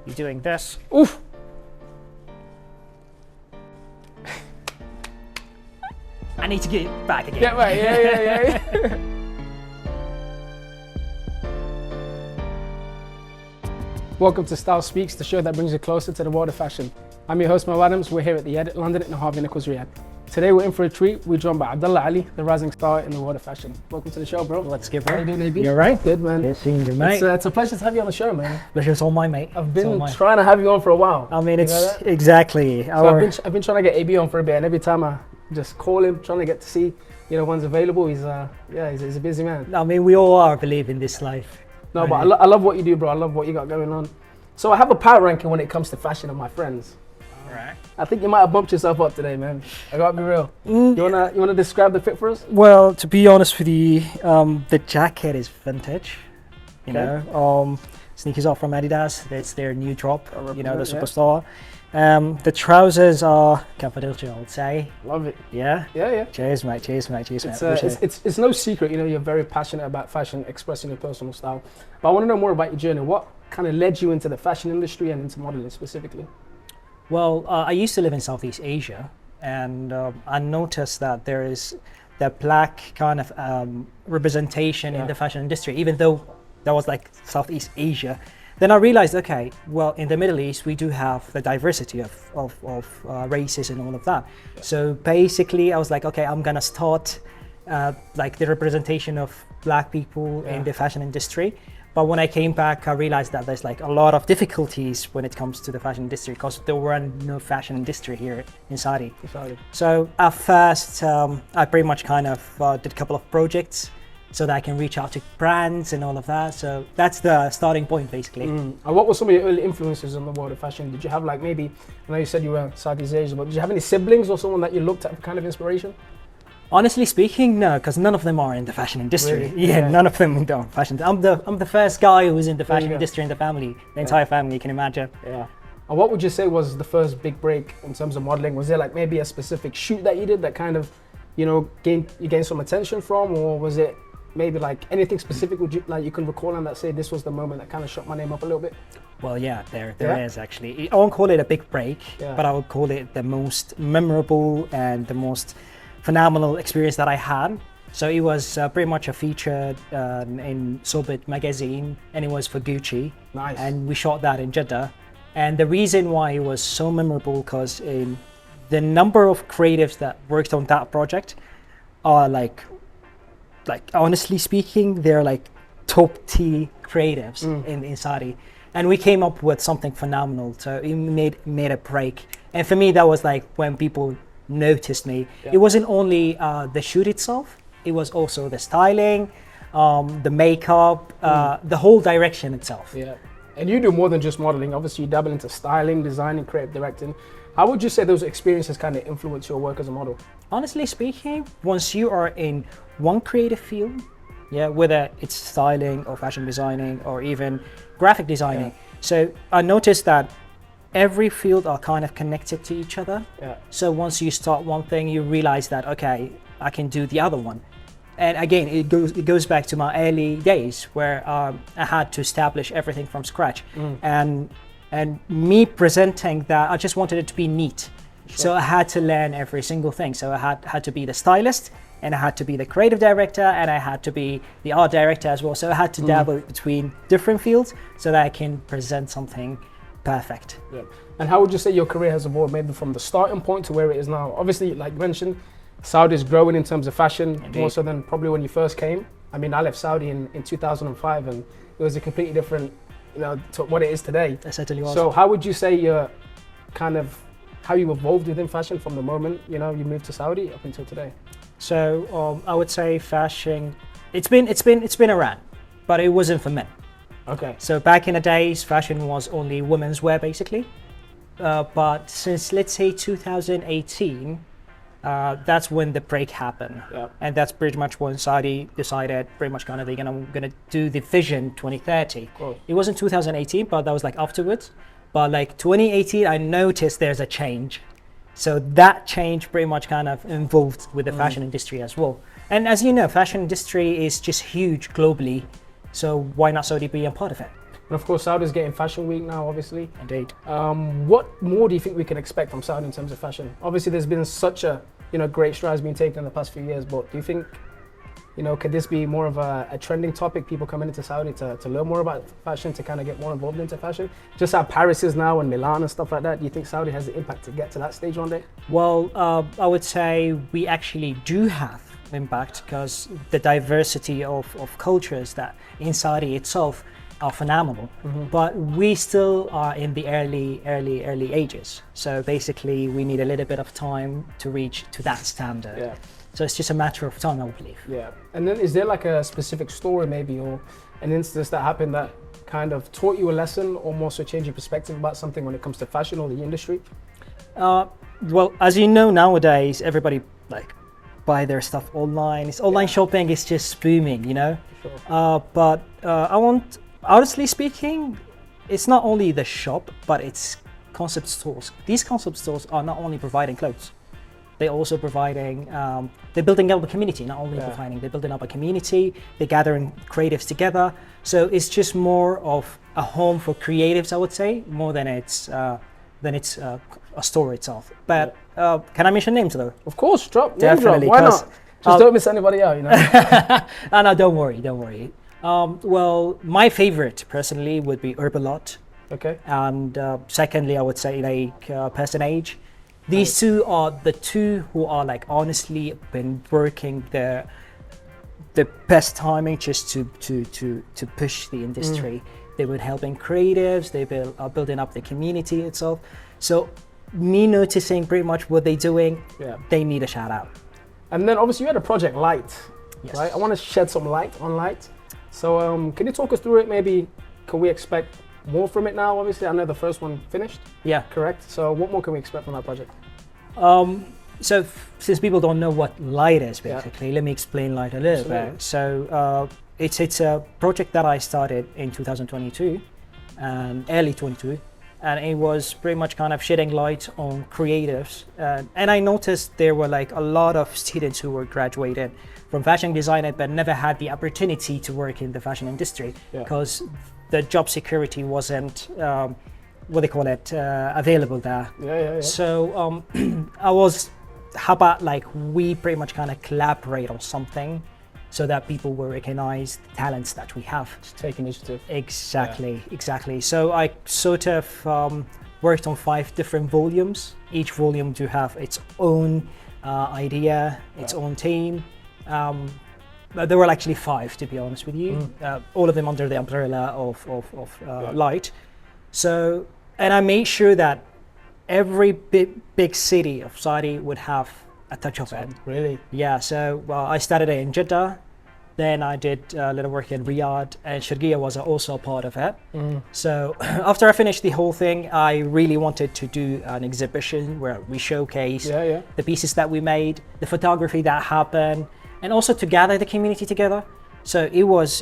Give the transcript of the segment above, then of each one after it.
you're doing this. Oof. I need to get it back again. Yeah, right. Yeah. Welcome to Style Speaks, the show that brings you closer to the world of fashion. I'm your host, Mo Adams. We're here at the Edit London in the Harvey Nichols Riyadh. Today we're in for a treat. We're joined by Abdullah Ali, the rising star in the world of fashion. Welcome to the show, bro. Let's give How it. you doing, AB? You're right. Good, man. Good seeing you, mate. It's a pleasure to have you on the show, man. Pleasure's all mine, mate. I've It's all been mine. trying to have you on for a while. I mean, You it's know that? exactly. So I've been trying to get AB on for a bit, and every time I just call him, trying to get to see, when's available. He's a busy man. I mean, we all are believing this life. No, but I love what you do, bro. I love what you got going on. So I have a power ranking when it comes to fashion of my friends. Alright. I think you might have bumped yourself up today, man. I gotta be real. You wanna describe the fit for us? Well, to be honest with you, the jacket is vintage. You Okay. know, sneakers are from Adidas. That's their new drop. You know, the represent, superstar. The trousers are Cappadocia, I would say. Love it. Yeah. Yeah. Cheers, mate. Cheers, mate. Cheers, mate. It's no secret, you're very passionate about fashion, expressing your personal style. But I want to know more about your journey. What kind of led you into the fashion industry and into modeling specifically? Well, I used to live in Southeast Asia, and I noticed that there is that black kind of representation in the fashion industry, even though that was like Southeast Asia. Then I realized, okay, well, in the Middle East, we do have the diversity of races and all of that. So basically, I was like, okay, I'm gonna start like the representation of black people in the fashion industry. But when I came back, I realized that there's like a lot of difficulties when it comes to the fashion industry because there were no fashion industry here in Saudi. So at first, I pretty much kind of did a couple of projects so that I can reach out to brands and all of that. So that's the starting point, basically. And what were some of your early influences in the world of fashion? Did you have like maybe, I know you said you were Southeast Asia, but did you have any siblings or someone that you looked at for kind of inspiration? Honestly speaking, no, because none of them are in the fashion industry. Really? Yeah, none of them are fashion. I'm the first guy who was in the There you fashion go. industry in the family, the entire family, you can imagine. Yeah. And what would you say was the first big break in terms of modeling? Was there like maybe a specific shoot that you did that kind of, gained some attention from, or was it maybe like anything specific you can recall and that say this was the moment that kind of shot my name up a little bit? Well, yeah, there is actually. I won't call it a big break, but I would call it the most memorable and the most phenomenal experience that I had. So it was pretty much a feature in Sobit magazine, and it was for Gucci. Nice. And we shot that in Jeddah. And the reason why it was so memorable because the number of creatives that worked on that project are like honestly speaking, they're like top tier creatives in Saudi. And we came up with something phenomenal. So it made a break. And for me, that was like when people noticed me. It wasn't only the shoot itself, it was also the styling, the makeup, the whole direction itself. Yeah. And you do more than just modeling. Obviously, you dabble into styling, designing, creative directing. How would you say those experiences kind of influence your work as a model? Honestly speaking, once you are in one creative field, whether it's styling or fashion designing or even graphic designing. So I noticed that every field are kind of connected to each other. So once you start one thing, you realize that, okay, I can do the other one. And again, it goes back to my early days where I had to establish everything from scratch. And me presenting that, I just wanted it to be neat. So I had to learn every single thing. So I had to be the stylist, and I had to be the creative director, and I had to be the art director as well. So I had to dabble between different fields so that I can present something perfect. Yeah. And how would you say your career has evolved, maybe from the starting point to where it is now? Obviously, like you mentioned, Saudi is growing in terms of fashion, more so than probably when you first came. I mean, I left Saudi in 2005, and it was a completely different, to what it is today. It certainly was. So how would you say you're kind of, how you evolved within fashion from the moment, you moved to Saudi up until today? So I would say fashion, it's been around, but it wasn't for men. Okay. So back in the days, fashion was only women's wear basically. But since let's say 2018, that's when the break happened. And that's pretty much when Saudi decided pretty much kind of they're gonna do the Vision 2030. Cool. It wasn't 2018, but that was like afterwards. But like 2018, I noticed there's a change. So that change pretty much kind of involved with the fashion industry as well. And as you know, fashion industry is just huge globally. So why not Saudi be a part of it? And of course, Saudi's getting Fashion Week now, obviously. Indeed. What more do you think we can expect from Saudi in terms of fashion? Obviously, there's been such a great strides being taken in the past few years, but do you think could this be more of a trending topic? People coming into Saudi to learn more about fashion, to kind of get more involved into fashion? Just how Paris is now and Milan and stuff like that. Do you think Saudi has the impact to get to that stage one day? Well, I would say we actually do have impact because the diversity of cultures that in Saudi itself are phenomenal. But we still are in the early ages. So basically, we need a little bit of time to reach to that standard. Yeah. So it's just a matter of time, I believe. Yeah. And then is there like a specific story maybe or an instance that happened that kind of taught you a lesson or more so changed your perspective about something when it comes to fashion or the industry? Well, as you know, nowadays, everybody buy their stuff online. It's online shopping is just booming, Sure. But honestly speaking, it's not only the shop, but it's concept stores. These concept stores are not only providing clothes, they're also providing, they're building up a community, not only providing, they're building up a community, they're gathering creatives together. So it's just more of a home for creatives, I would say, more than it's a store itself. But can I mention names though? Of course, drop. Definitely. Why not? Just don't miss anybody out, No, don't worry. Well, my favorite personally would be Herbalot. Okay. And secondly, I would say Personage. These two are the two who are honestly been working the best timing just to push the industry. They were helping creatives. They are building up the community itself. So me noticing pretty much what they're doing, they need a shout out. And then obviously you had a project Light, Yes. right? I want to shed some light on Light. So can you talk us through it? Maybe can we expect more from it now? Obviously, I know the first one finished. Yeah. Correct. So what more can we expect from that project? So since people don't know what Light is, basically, let me explain Light a little bit. So it's a project that I started in 2022, early 22, and it was pretty much kind of shedding light on creatives. And I noticed there were a lot of students who were graduated from fashion design but never had the opportunity to work in the fashion industry because the job security wasn't available there. Yeah. So how about we pretty much kind of collaborate on something so that people will recognize the talents that we have. Just take initiative. Exactly. So I sort of worked on 5 different volumes. Each volume do have its own idea, its own team. There were actually 5, to be honest with you, all of them under the umbrella of Light. So, and I made sure that every big city of Saudi would have a touch of it. Really? Yeah, so I started it in Jeddah, then I did a little work in Riyadh, and Sharqiya was also a part of it. So after I finished the whole thing, I really wanted to do an exhibition where we showcase the pieces that we made, the photography that happened, and also to gather the community together. So it was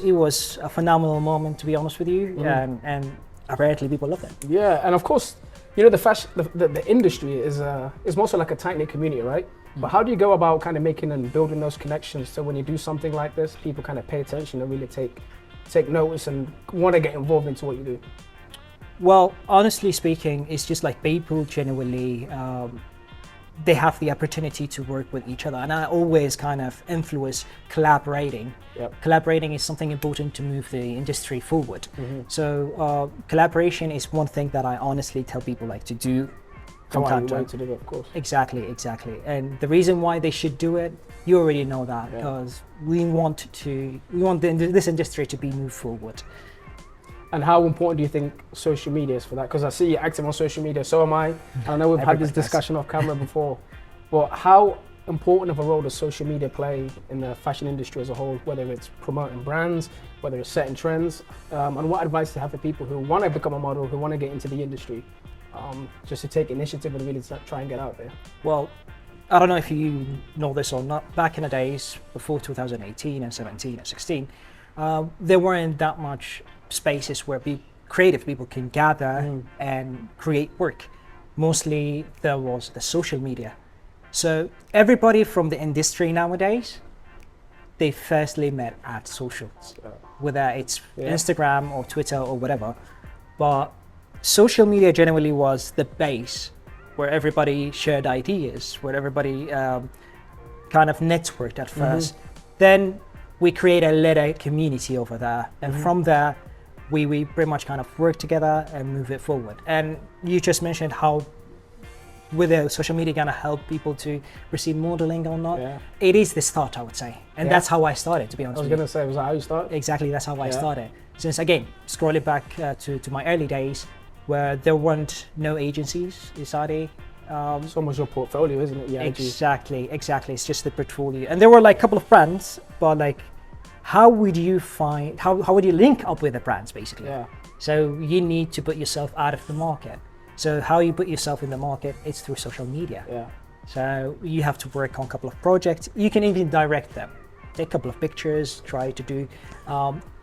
a phenomenal moment, to be honest with you, and apparently people loved it. Yeah, and of course, the industry is mostly like a tight-knit community, right? But how do you go about kind of making and building those connections so when you do something like this, people kind of pay attention and really take notice and want to get involved into what you do? Well, honestly speaking, it's just people genuinely, they have the opportunity to work with each other. And I always kind of influence collaborating. Collaborating is something important to move the industry forward. So collaboration is one thing that I honestly tell people to do from time to time. To do it, of course. Exactly. And the reason why they should do it, you already know that, because we want this industry to be moved forward. And how important do you think social media is for that? Because I see you're active on social media, so am I. And I know we've had this discussion off camera before. But how important of a role does social media play in the fashion industry as a whole, whether it's promoting brands, whether it's setting trends, and what advice do you have for people who want to become a model, who want to get into the industry, just to take initiative and really try and get out there? Well, I don't know if you know this or not, back in the days before 2018 and 17 and 16, there weren't that much spaces where creative people can gather and create work. Mostly there was the social media. So everybody from the industry nowadays, they firstly met at socials, whether it's Instagram or Twitter or whatever. But social media generally was the base where everybody shared ideas, where everybody kind of networked at first. Then we create a little community over there, and from there we pretty much kind of work together and move it forward. And you just mentioned how with social media gonna help people to receive modeling or not. It is the start, I would say, and that's how I started, to be honest. I was gonna say, was that how you started? Exactly, that's how I started. Since again, scrolling back to my early days, where there weren't no agencies in Saudi. It's almost your portfolio, isn't it? Yeah. Exactly. It's just the portfolio, and there were like a couple of brands, but like, how would you link up with the brands, basically? So you need to put yourself out of the market. So how you put yourself in the market is through social media. So you have to work on a couple of projects. You can even direct them, take a couple of pictures, try to do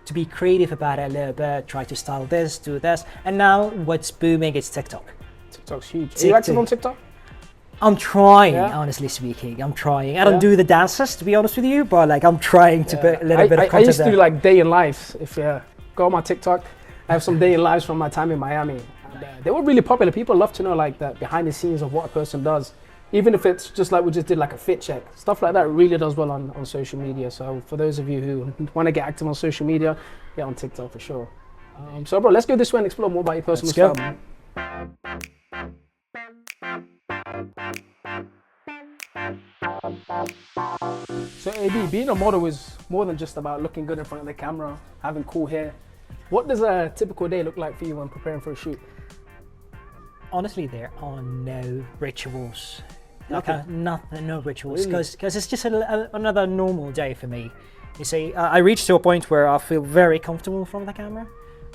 to be creative about it a little bit, try to style this, do this. And now what's booming is TikTok. TikTok's huge. Are you active on TikTok? I'm trying, honestly speaking. I'm trying. I don't do the dances, to be honest with you, but like I'm trying to put a little bit of content. I used to do like day in lives. If you go on my TikTok, I have some day in lives from my time in Miami. And, they were really popular. People love to know like the behind the scenes of what a person does. Even if it's just like we just did like a fit check. Stuff like that really does well on social media. So for those of you who want to get active on social media, get on TikTok for sure. So bro, let's go this way and explore more about your personal style. So AB, being a model is more than just about looking good in front of the camera, having cool hair. What does a typical day look like for you when preparing for a shoot? Honestly, there are no rituals. Nothing? Nothing, no rituals, because it's just another normal day for me. You see, I reached to a point where I feel very comfortable in front of the camera.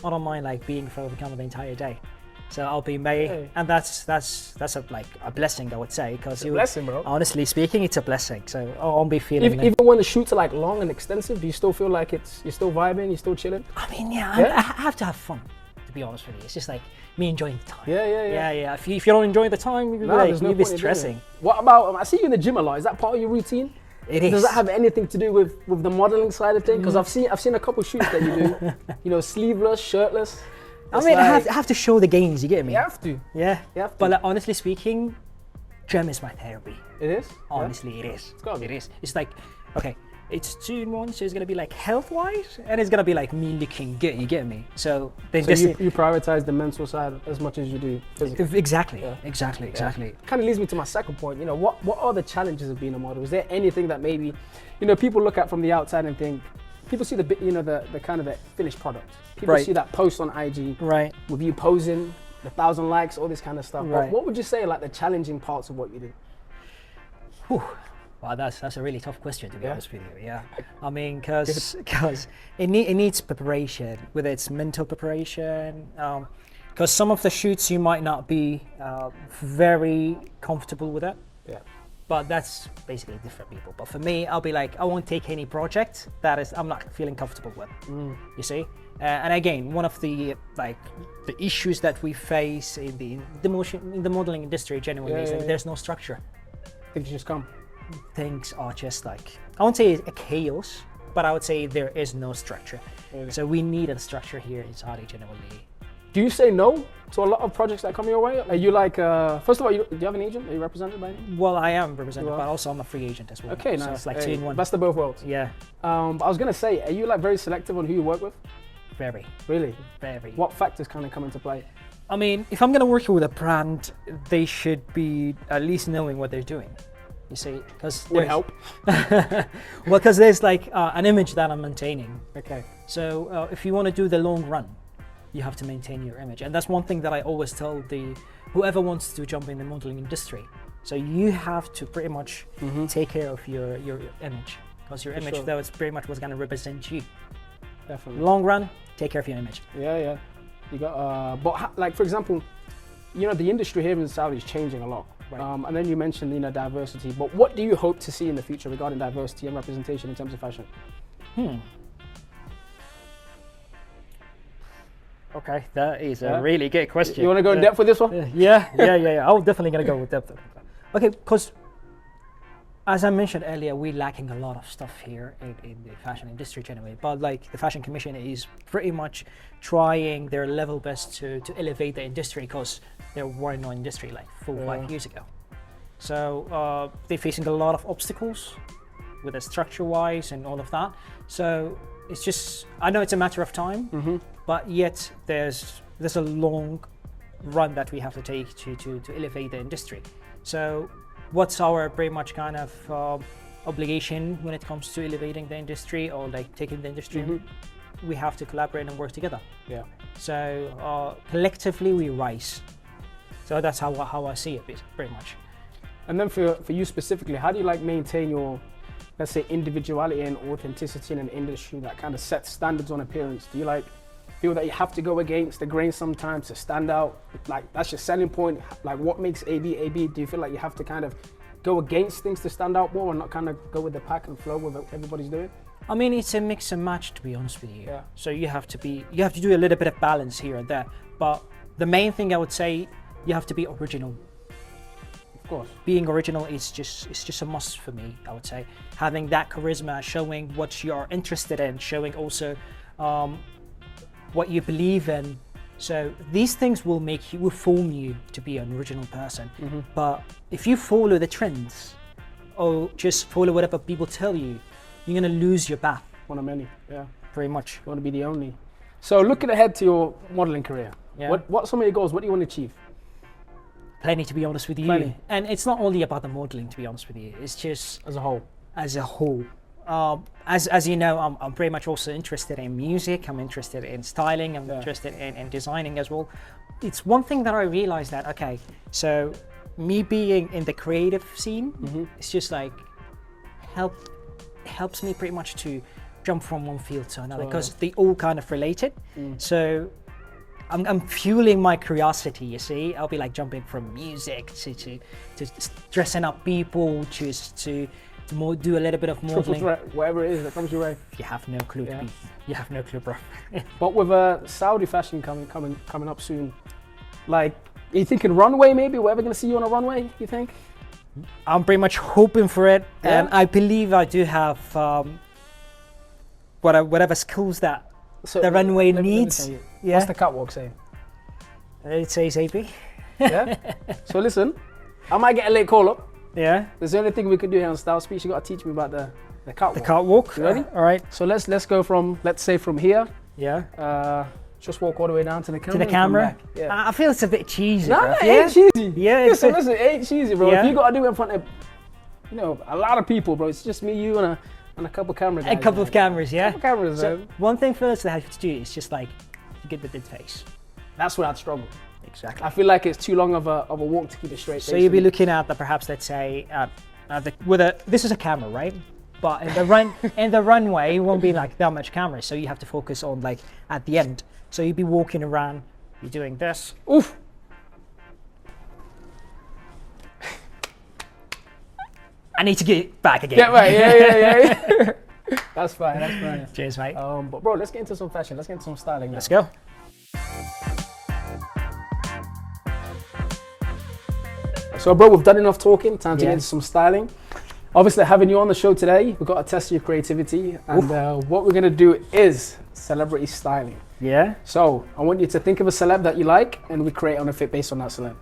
I don't mind like being in front of the camera the entire day. So I'll be May, and that's a blessing, I would say, because it's a blessing, bro. Honestly speaking, it's a blessing. So I'll be feeling. Even when the shoots are like long and extensive, do you still feel like you're still vibing, you're still chilling? I mean, I have to have fun. To be honest with you, it's just like me enjoying the time. Yeah. If you don't enjoy the time, you'll be stressing. What about? I see you in the gym a lot. Is that part of your routine? It is. Does that have anything to do with the modeling side of things? Because I've seen a couple shoots that you do. Sleeveless, shirtless. I mean, I have to show the gains. You get me? You have to. Yeah. You have to. But like, honestly speaking, gym is my therapy. It is. Honestly, it is. It's gotta be. It is. It's like, okay, it's 2 in 1, so it's gonna be like health-wise, and it's gonna be like me looking good. You get me? So you prioritize the mental side as much as you do physical. Exactly. Exactly. Kind of leads me to my second point. What are the challenges of being a model? Is there anything that maybe, people look at from the outside and think, people see the kind of the finished product. People see that post on IG, with you posing, the 1,000 likes, all this kind of stuff. But what would you say like the challenging parts of what you do? Whew. Wow, that's a really tough question, to be honest with you. Yeah, I mean, because it needs preparation, whether it's mental preparation. Because some of the shoots you might not be very comfortable with it. Yeah. But that's basically different people. But for me, I'll be like, I won't take any project that I'm not feeling comfortable with. You see, and again, one of the issues that we face in the modeling industry generally is that there's no structure. Things just come. Things are just like, I won't say a chaos, but I would say there is no structure. So we need a structure here in Saudi generally. Do you say no to a lot of projects that come your way? Are you like, first of all, do you have an agent? Are you represented by anyone? Well, I am represented, but also I'm a free agent as well. Okay, so nice. It's like 2 in 1. Best of both worlds. Yeah. But I was gonna say, are you like very selective on who you work with? Very. Really? Very. What factors kind of come into play? I mean, if I'm gonna work with a brand, they should be at least knowing what they're doing. You see, because would help. Well, because there's like an image that I'm maintaining. Okay. So if you want to do the long run, you have to maintain your image, and that's one thing that I always tell whoever wants to jump in the modeling industry. So you have to pretty much take care of your image, because your image that was pretty much what's gonna represent you. Definitely. Long run, take care of your image. Yeah. You got but like for example, the industry here in Saudi is changing a lot. Right. And then you mentioned diversity, but what do you hope to see in the future regarding diversity and representation in terms of fashion? Okay, that is a really good question. You want to go in depth with this one? Yeah. I'm definitely gonna go with depth. Okay, because as I mentioned earlier, we're lacking a lot of stuff here in the fashion industry generally. But like the Fashion Commission is pretty much trying their level best to elevate the industry, because there were no industry like 4 or 5 years ago. So they're facing a lot of obstacles with the structure-wise and all of that. So it's just, I know it's a matter of time, but yet there's a long run that we have to take to elevate the industry. So what's our pretty much kind of obligation when it comes to elevating the industry or like taking the industry? We have to collaborate and work together. Yeah. So collectively we rise. So that's how I see it, pretty much. And then for you specifically, how do you like maintain your, let's say, individuality and authenticity in an industry that kind of sets standards on appearance? Do you like feel that you have to go against the grain sometimes to stand out? Like that's your selling point? Like what makes AB AB? Do you feel like you have to kind of go against things to stand out more and not kind of go with the pack and flow with what everybody's doing? I mean, it's a mix and match, to be honest with you. Yeah. So you have to do a little bit of balance here and there. But the main thing I would say, you have to be original. Of course. Being original is just a must for me, I would say. Having that charisma, showing what you're interested in, showing also what you believe in. So these things will form you to be an original person. But if you follow the trends or just follow whatever people tell you, you're gonna lose your path. One of many, yeah. Pretty much. You want to be the only. So looking ahead to your modeling career, Yeah. what some of your goals? What do you want to achieve? Plenty, to be honest with you. Plenty. And it's not only about the modeling, to be honest with you. It's just As a whole. as a whole. As you know, I'm pretty much also interested in music. I'm interested in styling. I'm interested in designing as well. It's one thing that I realized that, okay, so me being in the creative scene, it's just like helps me pretty much to jump from one field to another, because they all kind of related. So I'm fueling my curiosity, you see. I'll be like jumping from music to dressing up people, to do a little bit of modeling. Triple threat, whatever it is that comes your way. You have no clue, you have no clue, bro. But with Saudi fashion coming up soon, like, are you thinking runway maybe? We're ever going to see you on a runway, you think? I'm pretty much hoping for it, Yeah. and I believe I do have whatever skills that So the runway let me needs. tell you, Yeah, what's the catwalk saying? it says AP. Yeah? So listen, I might get a late call up. Yeah, There's the only thing we could do here on Style Speech. You got to teach me about the catwalk. the catwalk. You ready? All right. So let's go from, let's say from here, Yeah. just walk all the way down to the camera. To the and come camera. back. Yeah. I feel it's a bit cheesy. Nah, bro. it Yeah? ain't cheesy. Yeah, it's Listen, it ain't cheesy, bro. Yeah. If you got to do it in front of, a lot of people, bro. It's just me, you, and a couple camera guys. a couple of cameras. Yeah. Couple cameras, So man. one thing first that I have to do is just like to get the dead face. That's where I'd struggle. Exactly. I feel like it's too long of a walk to keep it straight. So you'll be looking at perhaps, let's say, this is a camera, right? But in the runway, it won't be like that much camera. So you have to focus on like at the end. So you'll be walking around, you're doing this. Oof. I need to get back again. Yeah, right. Yeah. That's fine. That's fine. Cheers, mate. But bro, let's get into some fashion. Let's get into some styling now. Let's go. So, bro, we've done enough talking. Time to Yeah. get into some styling. Obviously, having you on the show today, we've got to test your creativity. And what we're going to do is celebrity styling. Yeah. So, I want you to think of a celeb that you like, and we create on a fit based on that celeb.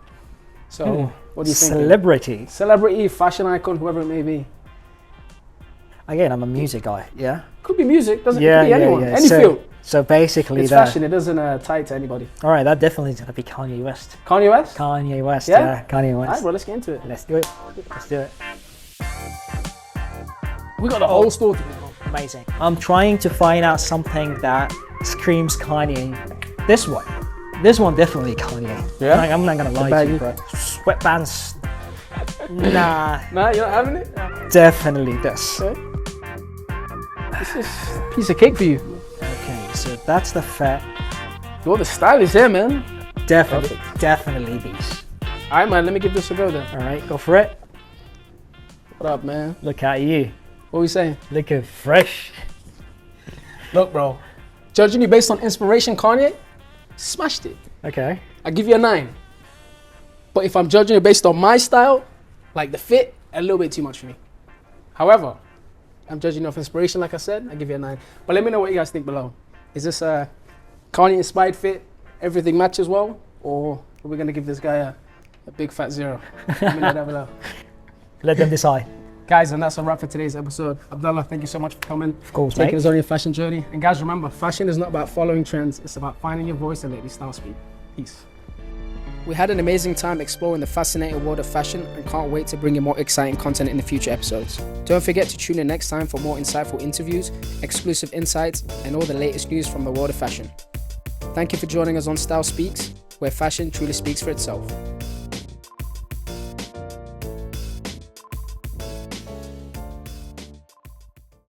So, what do you think? Celebrity. Celebrity, fashion icon, whoever it may be. Again, I'm a music guy. Yeah. Could be music, doesn't it? Could be anyone, any field. So basically, It's fashion, it doesn't tie it to anybody. All right, that definitely is gonna be Kanye West. Kanye West? Kanye West. Yeah? Yeah. Kanye All right, West. bro, let's get into it. Let's do it. Let's do it. We got the whole store to do. Amazing. I'm trying to find out something that screams Kanye. This one definitely Kanye. Yeah? Like, I'm not gonna lie to baggy? you, bro. Sweatbands. Nah, Nah, you're not having it? definitely this. Okay. This is a piece of cake for you. Okay, so that's the fit. You're the stylist here, man. Definitely these. All right, man, let me give this a go then. All right, go for it. What up, man? Look at you, What are we saying? looking fresh. Look, bro. Judging you based on inspiration, Kanye, smashed it. Okay. I give you a 9. But if I'm judging it based on my style, like the fit, a little bit too much for me. However, I'm judging you off inspiration, like I said. I give you a 9. But let me know what you guys think below. Is this a Kanye-inspired fit? Everything matches well? Or are we going to give this guy a big fat 0? Let me know down below. Let them decide. Guys, and that's a wrap for today's episode. Abdullah, thank you so much for coming. Of course, taking mate. us on your fashion journey. And guys, remember, fashion is not about following trends. It's about finding your voice and letting your style speak. Peace. We had an amazing time exploring the fascinating world of fashion and can't wait to bring you more exciting content in the future episodes. Don't forget to tune in next time for more insightful interviews, exclusive insights, and all the latest news from the world of fashion. Thank you for joining us on Style Speaks, where fashion truly speaks for itself.